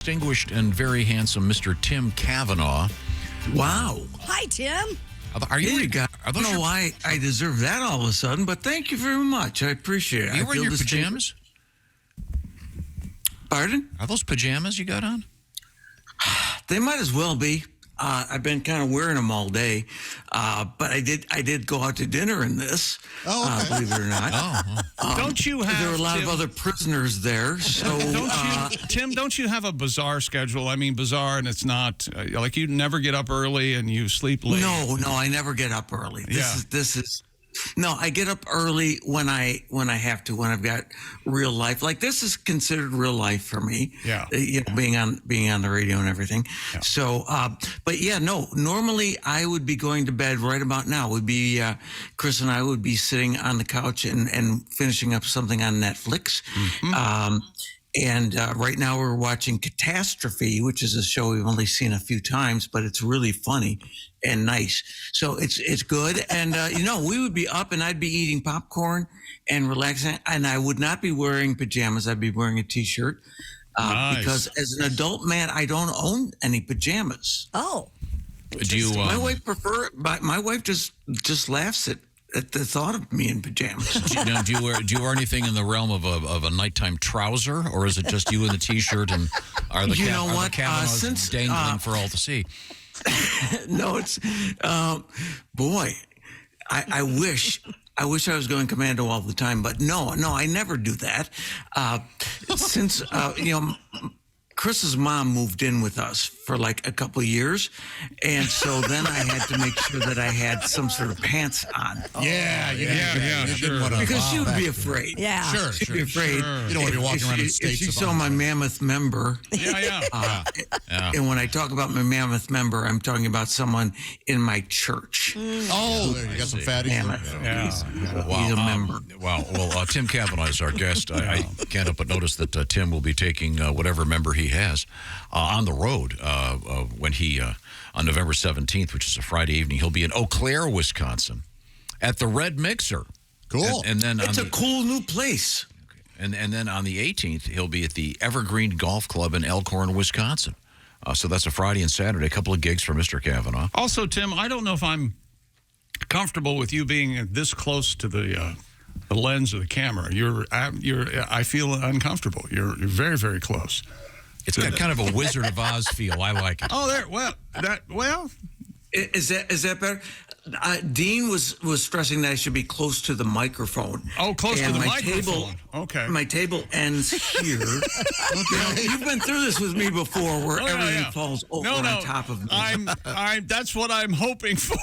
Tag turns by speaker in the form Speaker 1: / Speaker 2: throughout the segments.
Speaker 1: Distinguished and very handsome Mr. Tim Cavanagh.
Speaker 2: Wow.
Speaker 3: Hi, Tim.
Speaker 1: Are you?
Speaker 2: I don't know why I deserve that all of a sudden, but thank you very much. I appreciate it.
Speaker 1: Are you wearing your pajamas?
Speaker 2: Pardon?
Speaker 1: Are those pajamas you got on?
Speaker 2: They might as well be. I've been kind of wearing them all day, but I did go out to dinner in this.
Speaker 4: Oh, okay.
Speaker 2: Believe it or not.
Speaker 5: Don't you have?
Speaker 2: There were a lot of other prisoners there, so
Speaker 5: Tim, don't you have a bizarre schedule? I mean, bizarre, and it's not like you never get up early and you sleep late.
Speaker 2: No, I never get up early. This is. No, I get up early when I have to, when I've got real life. Like this is considered real life for me.
Speaker 5: Yeah.
Speaker 2: Being on the radio and everything.
Speaker 5: Yeah.
Speaker 2: So, but yeah, no, normally I would be going to bed right about now. Would be, Chris and I would be sitting on the couch and finishing up something on Netflix. Mm-hmm. And right now we're watching Catastrophe, which is a show we've only seen a few times, but it's really funny and nice. So it's good. And, we would be up and I'd be eating popcorn and relaxing. And I would not be wearing pajamas. I'd be wearing a T-shirt
Speaker 5: Nice.
Speaker 2: because as an adult man, I don't own any pajamas.
Speaker 3: Oh.
Speaker 1: Do you?
Speaker 2: My wife my wife just laughs at the thought of me in pajamas.
Speaker 1: Do you wear anything in the realm of a nighttime trouser, or is it just you in the T-shirt and are the Cavanaghs dangling for all to see?
Speaker 2: No, it's boy. I wish I was going commando all the time, but no, I never do that. Since Chris's mom moved in with us for like a couple of years, and so then I had to make sure that I had some sort of pants on.
Speaker 5: Yeah, sure.
Speaker 2: Because she would be afraid.
Speaker 3: Yeah.
Speaker 4: Sure,
Speaker 2: She'd be afraid.
Speaker 4: Sure. You don't want to be walking around in states.
Speaker 2: If she
Speaker 4: of
Speaker 2: saw my mammoth member.
Speaker 5: Yeah.
Speaker 2: And when I talk about my mammoth member, I'm talking about someone in my church.
Speaker 4: Oh, there you got some fatties.
Speaker 2: Mammoth.
Speaker 5: Yeah.
Speaker 2: He's a member.
Speaker 1: Wow. Well, Tim Cavanagh is our guest. I can't help but notice that Tim will be taking whatever member he has on the road when he on November 17th, which is a Friday evening. He'll be in Eau Claire, Wisconsin, at the Red Mixer.
Speaker 4: Cool.
Speaker 1: And then
Speaker 2: It's a cool new place.
Speaker 1: And then on the 18th, he'll be at the Evergreen Golf Club in Elkhorn, Wisconsin. So that's a Friday and Saturday. A couple of gigs for Mr. Cavanagh.
Speaker 5: Also, Tim, I don't know if I'm comfortable with you being this close to the lens of the camera. I feel uncomfortable. You're very, very close.
Speaker 1: It's got kind of a Wizard of Oz feel. I like it.
Speaker 5: Oh, there. Well.
Speaker 2: Is that better? Dean was stressing that I should be close to the microphone.
Speaker 5: Oh, close to
Speaker 2: And
Speaker 5: the
Speaker 2: my
Speaker 5: microphone.
Speaker 2: Okay. My table ends here. You've been through this with me before, where everything falls over on top of me.
Speaker 5: That's what I'm hoping for.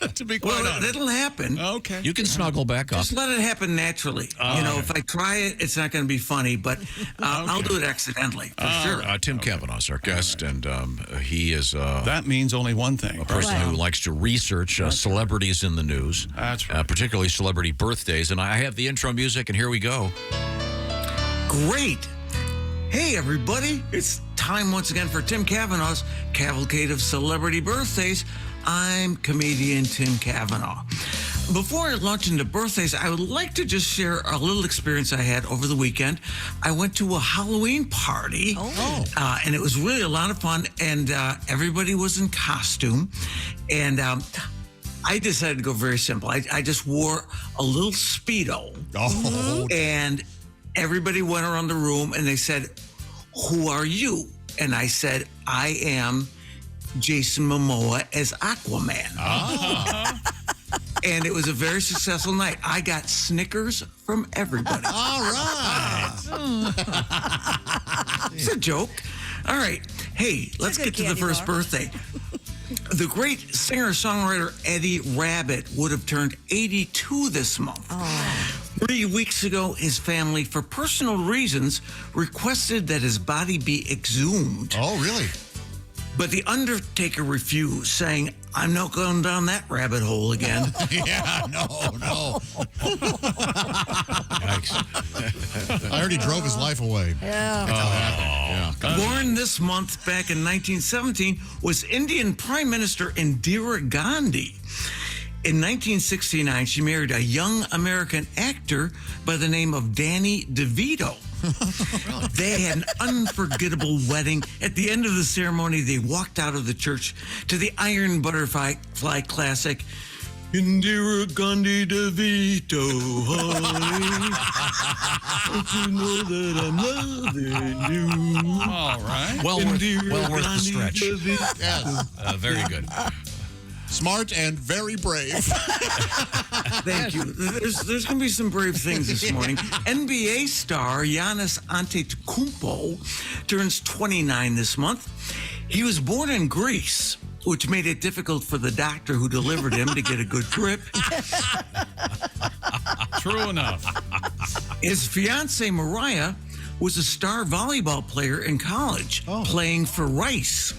Speaker 5: To be quite honest,
Speaker 2: that'll happen.
Speaker 5: Okay.
Speaker 1: You can snuggle back up.
Speaker 2: Just let it happen naturally. If I try it, it's not going to be funny, but I'll do it accidentally for sure.
Speaker 1: Tim Cavanagh's our guest, and he is
Speaker 5: That means only one thing.
Speaker 1: a person who likes to research celebrities in the news.
Speaker 5: That's right.
Speaker 1: Particularly celebrity birthdays. And I have the intro music, and here we go.
Speaker 2: Great. Hey, everybody. It's time once again for Tim Cavanagh's Cavalcade of Celebrity Birthdays. I'm comedian Tim Cavanagh. Before I launch into birthdays, I would like to just share a little experience I had over the weekend. I went to a Halloween party, and it was really a lot of fun, and everybody was in costume. And I decided to go very simple. I just wore a little Speedo, and everybody went around the room, and they said, "Who are you?" And I said, "I am Jason Momoa as Aquaman." And it was a very successful night. I got Snickers from everybody.
Speaker 4: All right.
Speaker 2: It's a joke. All right. Hey, let's get to the first birthday. The great singer-songwriter Eddie Rabbitt would have turned 82 this month. 3 weeks ago, his family, for personal reasons, requested that his body be exhumed.
Speaker 4: Oh, really?
Speaker 2: But the undertaker refused, saying, "I'm not going down that rabbit hole again."
Speaker 4: Yeah, no.
Speaker 1: Yikes.
Speaker 4: I already drove his life away.
Speaker 3: Yeah.
Speaker 2: Born this month back in 1917 was Indian Prime Minister Indira Gandhi. In 1969, she married a young American actor by the name of Danny DeVito. They had an unforgettable wedding. At the end of the ceremony, they walked out of the church to the Iron Butterfly classic, Indira Gandhi DeVito, honey. Don't you know that I'm loving you?
Speaker 5: All right.
Speaker 1: Well worth the
Speaker 2: Gandhi
Speaker 1: stretch.
Speaker 2: DeVito.
Speaker 4: Yes.
Speaker 1: Very good.
Speaker 4: Smart and very brave.
Speaker 2: Thank you. There's going to be some brave things this morning. NBA star Giannis Antetokounmpo turns 29 this month. He was born in Greece, which made it difficult for the doctor who delivered him to get a good grip.
Speaker 5: True enough.
Speaker 2: His fiancée, Mariah, was a star volleyball player in college, playing for Rice.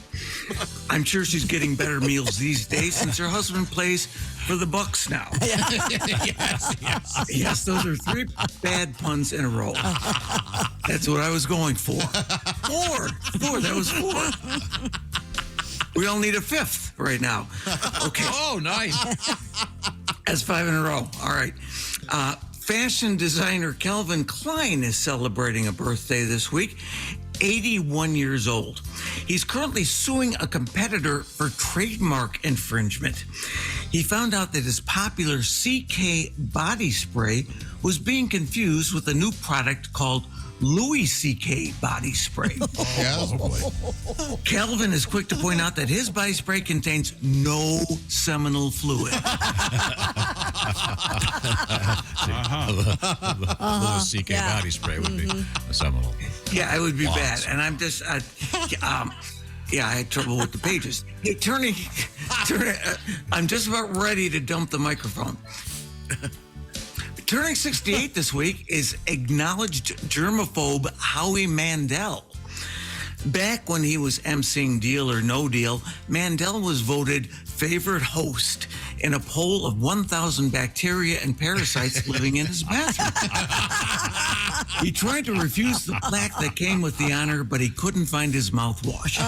Speaker 2: I'm sure she's getting better meals these days since her husband plays for the Bucks now. Yes, those are 3 bad puns in a row. That's what I was going for. 4. That was 4. We all need a 5th right now. Okay.
Speaker 1: Oh, nice.
Speaker 2: That's 5 in a row. All right. Fashion designer Calvin Klein is celebrating a birthday this week. 81 years old. He's currently suing a competitor for trademark infringement. He found out that his popular CK body spray was being confused with a new product called Louis CK body spray.
Speaker 4: Yes.
Speaker 2: Calvin is quick to point out that his body spray contains no seminal fluid.
Speaker 1: Louis C.K. body spray would be seminal.
Speaker 2: Yeah, it would be bad. And I'm just, I had trouble with the pages. Hey, I'm just about ready to dump the microphone. Turning 68 this week is acknowledged germaphobe Howie Mandel. Back when he was emceeing Deal or No Deal, Mandel was voted favorite host in a poll of 1,000 bacteria and parasites living in his bathroom. He tried to refuse the plaque that came with the honor, but he couldn't find his mouthwash.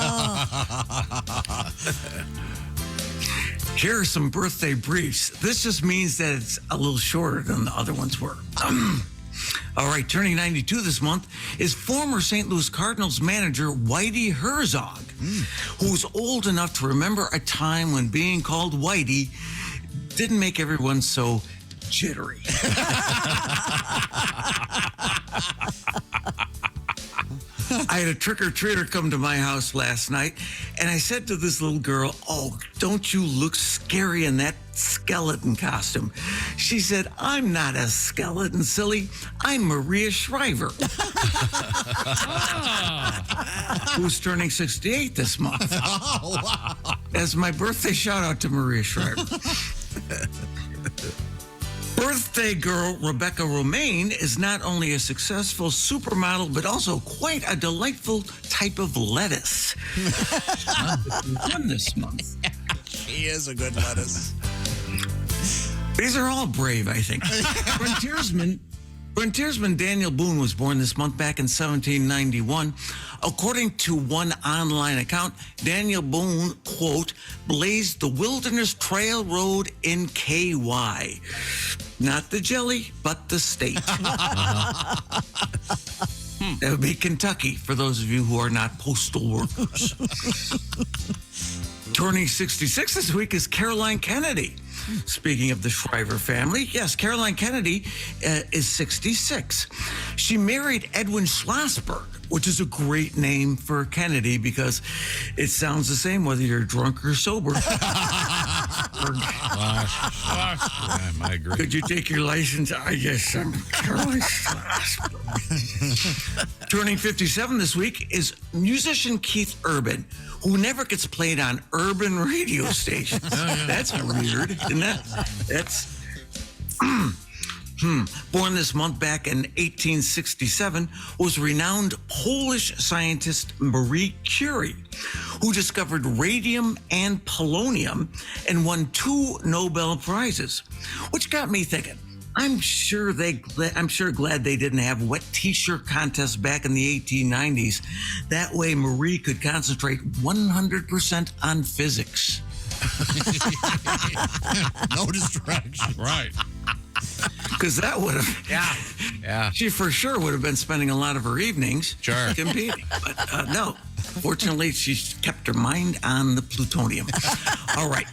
Speaker 2: Here are some birthday briefs. This just means that it's a little shorter than the other ones were. All right, turning 92 this month is former St. Louis Cardinals manager Whitey Herzog, who's old enough to remember a time when being called Whitey didn't make everyone so jittery. I had a trick-or-treater come to my house last night, and I said to this little girl, "Oh, don't you look scary in that skeleton costume?" She said, "I'm not a skeleton, silly. I'm Maria Shriver." Who's turning 68 this month.
Speaker 4: Oh, wow.
Speaker 2: As my birthday shout-out to Maria Shriver. Birthday girl Rebecca Romaine is not only a successful supermodel, but also quite a delightful type of lettuce. One this month.
Speaker 4: He is a good lettuce.
Speaker 2: These are all brave, I think. Frontiersman Daniel Boone was born this month back in 1791. According to one online account, Daniel Boone, quote, blazed the Wilderness Trail Road in KY. Not the jelly, but the state. That would be Kentucky, for those of you who are not postal workers. Turning 66 this week is Caroline Kennedy. Speaking of the Shriver family, yes, Caroline Kennedy is 66. She married Edwin Schlossberg, which is a great name for Kennedy because it sounds the same whether you're drunk or sober.
Speaker 1: I agree.
Speaker 2: Could you take your license? Yes, I'm Caroline Schlossberg. Turning 57 this week is musician Keith Urban, who never gets played on urban radio stations. That's weird, isn't it? That's born this month back in 1867 was renowned Polish scientist Marie Curie, who discovered radium and polonium and won 2 Nobel Prizes, which got me thinking. I'm sure glad they didn't have wet t-shirt contests back in the 1890s. That way Marie could concentrate 100% on physics.
Speaker 4: No distraction.
Speaker 5: Right.
Speaker 2: Because that would have,
Speaker 1: Yeah.
Speaker 2: she for sure would have been spending a lot of her evenings
Speaker 1: Sure.
Speaker 2: competing. But no, fortunately, she's kept her mind on the plutonium. All right.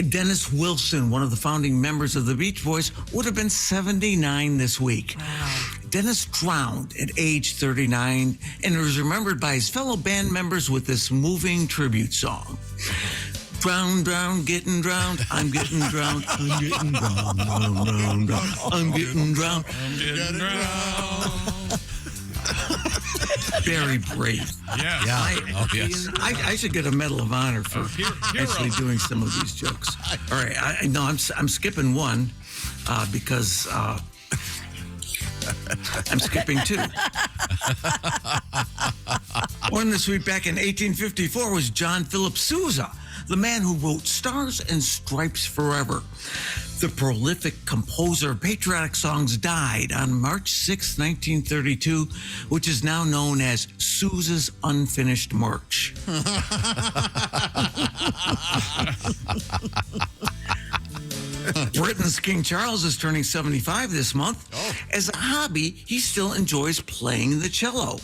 Speaker 2: Dennis Wilson, one of the founding members of the Beach Boys, would have been 79 this week.
Speaker 3: Wow.
Speaker 2: Dennis drowned at age 39 and was remembered by his fellow band members with this moving tribute song. Drown, drown, getting drowned. I'm getting drowned. I'm getting drowned. Drown, drown, drown. I'm getting drowned. Very brave.
Speaker 5: Yeah.
Speaker 1: Oh, yes.
Speaker 2: I should get a Medal of Honor for actually doing some of these jokes. All right, I know I'm skipping one because I'm skipping two. Born this week back in 1854 was John Philip Sousa, the man who wrote Stars and Stripes Forever. The prolific composer of patriotic songs died on March 6, 1932, which is now known as Sousa's Unfinished March. Britain's King Charles is turning 75 this month. As a hobby, he still enjoys playing the cello.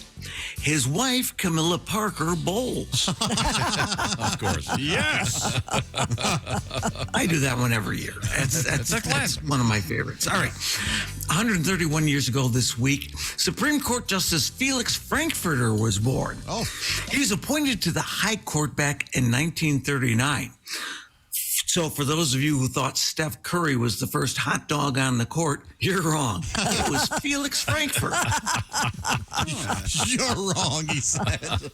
Speaker 2: His wife, Camilla Parker, bowls.
Speaker 1: Of course.
Speaker 5: Yes.
Speaker 2: I do that one every year. That's one of my favorites. All right. 131 years ago this week, Supreme Court Justice Felix Frankfurter was born.
Speaker 4: Oh.
Speaker 2: He was appointed to the High Court back in 1939. So for those of you who thought Steph Curry was the first hot dog on the court, you're wrong. It was Felix Frankfurter.
Speaker 4: You're wrong, he said.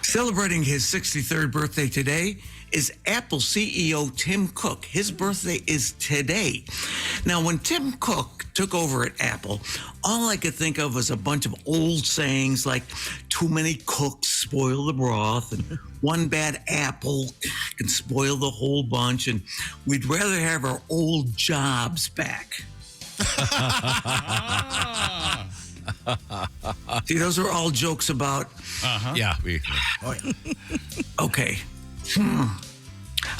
Speaker 2: Celebrating his 63rd birthday today is Apple CEO Tim Cook. His birthday is today. Now, when Tim Cook took over at Apple, all I could think of was a bunch of old sayings like too many cooks spoil the broth and one bad apple can spoil the whole bunch, and we'd rather have our old jobs back. See, those are all jokes about...
Speaker 1: Yeah.
Speaker 2: Okay.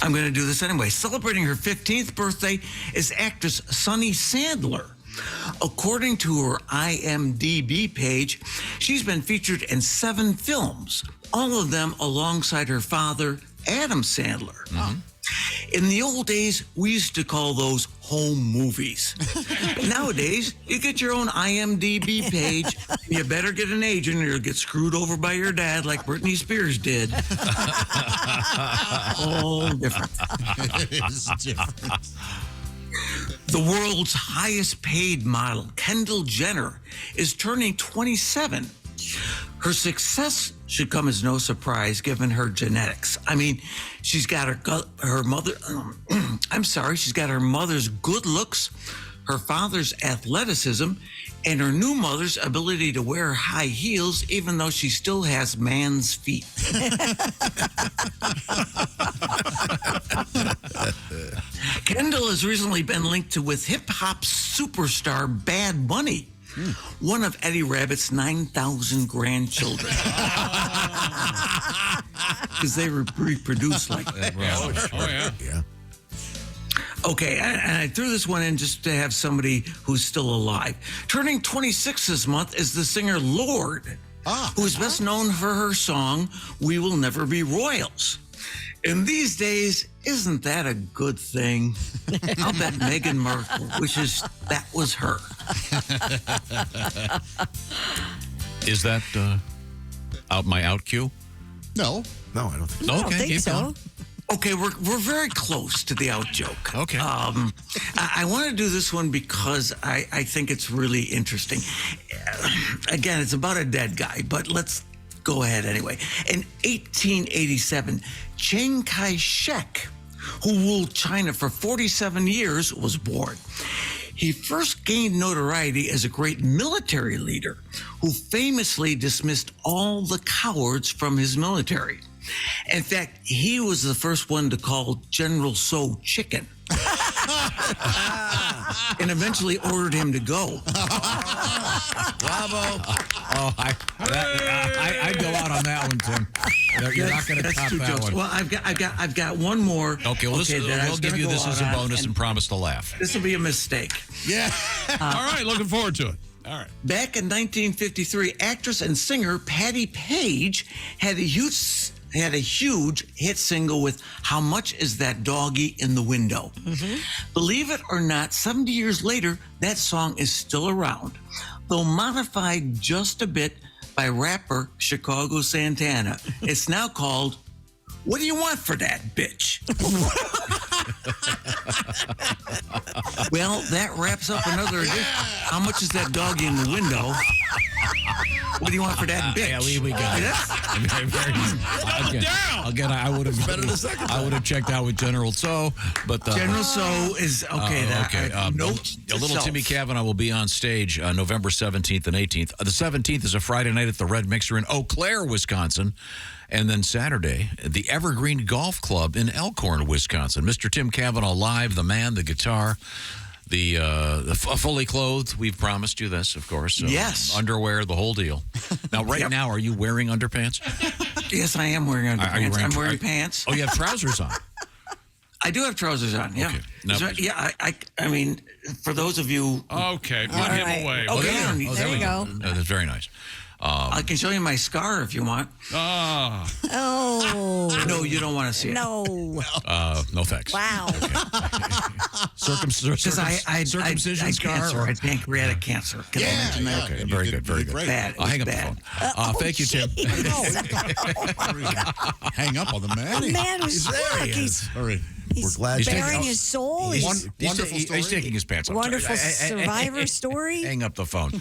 Speaker 2: I'm going to do this anyway. Celebrating her 15th birthday is actress Sunny Sandler. According to her IMDb page, she's been featured in 7 films, all of them alongside her father, Adam Sandler. In the old days, we used to call those home movies. But nowadays, you get your own IMDb page. You better get an agent or you'll get screwed over by your dad like Britney Spears did. All different.
Speaker 4: It is different.
Speaker 2: The world's highest paid model, Kendall Jenner, is turning 27. Her success should come as no surprise given her genetics. I mean, she's got her mother, she's got her mother's good looks, her father's athleticism, and her new mother's ability to wear high heels even though she still has man's feet. Kendall has recently been linked with hip-hop superstar Bad Bunny, one of Eddie Rabbitt's 9,000 grandchildren. Because they reproduce like that.
Speaker 5: Oh, yeah.
Speaker 2: Okay, and I threw this one in just to have somebody who's still alive. Turning 26 this month is the singer Lorde, who is best known for her song, We Will Never Be Royals. In these days, isn't that a good thing? I'll bet Meghan Markle wishes that was her.
Speaker 1: Is that my out cue?
Speaker 4: No.
Speaker 3: No, I don't think so.
Speaker 1: Okay,
Speaker 3: I don't think
Speaker 1: keep
Speaker 3: so.
Speaker 1: going.
Speaker 2: Okay, we're very close to the out joke.
Speaker 1: Okay.
Speaker 2: I want to do this one because I think it's really interesting. Again, it's about a dead guy, but let's go ahead anyway. In 1887, Chiang Kai-shek, who ruled China for 47 years, was born. He first gained notoriety as a great military leader who famously dismissed all the cowards from his military. In fact, he was the first one to call General So chicken. And eventually ordered him to go.
Speaker 1: Bravo. Oh, I'd go out on that one, Tim. You're not going to top
Speaker 2: two
Speaker 1: that
Speaker 2: jokes.
Speaker 1: one.
Speaker 2: Well, I've got one more.
Speaker 1: Okay, well,
Speaker 2: that I
Speaker 1: we'll
Speaker 2: was
Speaker 1: give
Speaker 2: gonna
Speaker 1: you
Speaker 2: go
Speaker 1: this
Speaker 2: out
Speaker 1: as a
Speaker 2: on,
Speaker 1: bonus and promise to laugh.
Speaker 2: This will be a mistake.
Speaker 4: Yeah.
Speaker 5: All right, looking forward to it. All right.
Speaker 2: Back in 1953, actress and singer Patti Page had a huge hit single with "How Much Is That Doggy in the Window?" Believe it or not, 70 years later, that song is still around, though modified just a bit by rapper Chicago Santana. It's now called "What Do You Want for That, Bitch?" Well, that wraps up another edition. How much is that doggy in the window? What do you want for that bitch?
Speaker 1: Yeah, we got it. Again, I would have checked out with General So, but
Speaker 2: General So is okay. Note
Speaker 1: a little
Speaker 2: self.
Speaker 1: Timmy Cavanagh will be on stage November 17th and 18th. The 17th is a Friday night at the Red Mixer in Eau Claire, Wisconsin. And then Saturday, the Evergreen Golf Club in Elkhorn, Wisconsin. Mr. Tim Cavanagh live, the man, the guitar, the fully clothed. We've promised you this, of course. So
Speaker 2: yes.
Speaker 1: Underwear, the whole deal. Now, right now, are you wearing underpants?
Speaker 2: Yes, I am wearing underpants.
Speaker 1: Are you
Speaker 2: I'm wearing pants.
Speaker 1: Oh, you have trousers on.
Speaker 2: I do have trousers on, yeah.
Speaker 1: Okay. Now-
Speaker 2: I mean, for those of you...
Speaker 5: Okay, put
Speaker 3: All
Speaker 5: him
Speaker 3: right.
Speaker 5: away.
Speaker 2: Okay.
Speaker 3: There you go.
Speaker 1: That's very nice.
Speaker 2: I can show you my scar if you want.
Speaker 5: Ah,
Speaker 3: Oh.
Speaker 2: No, you don't want to see it.
Speaker 3: No.
Speaker 1: No thanks.
Speaker 3: Wow.
Speaker 1: Circumcision
Speaker 2: I
Speaker 1: scar.
Speaker 2: cancer. I had pancreatic cancer. Can I mention that?
Speaker 1: Okay,
Speaker 4: You
Speaker 1: very
Speaker 4: did-
Speaker 1: good, very
Speaker 4: you did
Speaker 1: good.
Speaker 4: great.
Speaker 2: Bad. It
Speaker 1: I'll
Speaker 2: was
Speaker 1: hang up
Speaker 2: bad.
Speaker 1: the phone. Thank you, Tim.
Speaker 4: Hang up on the man.
Speaker 3: The man who's stuck. He's
Speaker 4: All right. We're glad
Speaker 1: He's
Speaker 3: bearing
Speaker 1: taking-
Speaker 3: his soul.
Speaker 1: He's,
Speaker 3: He's
Speaker 4: Wonderful
Speaker 1: he's
Speaker 4: story.
Speaker 1: taking his pants off.
Speaker 3: wonderful
Speaker 1: Sorry.
Speaker 3: survivor story.
Speaker 1: Hang up the phone.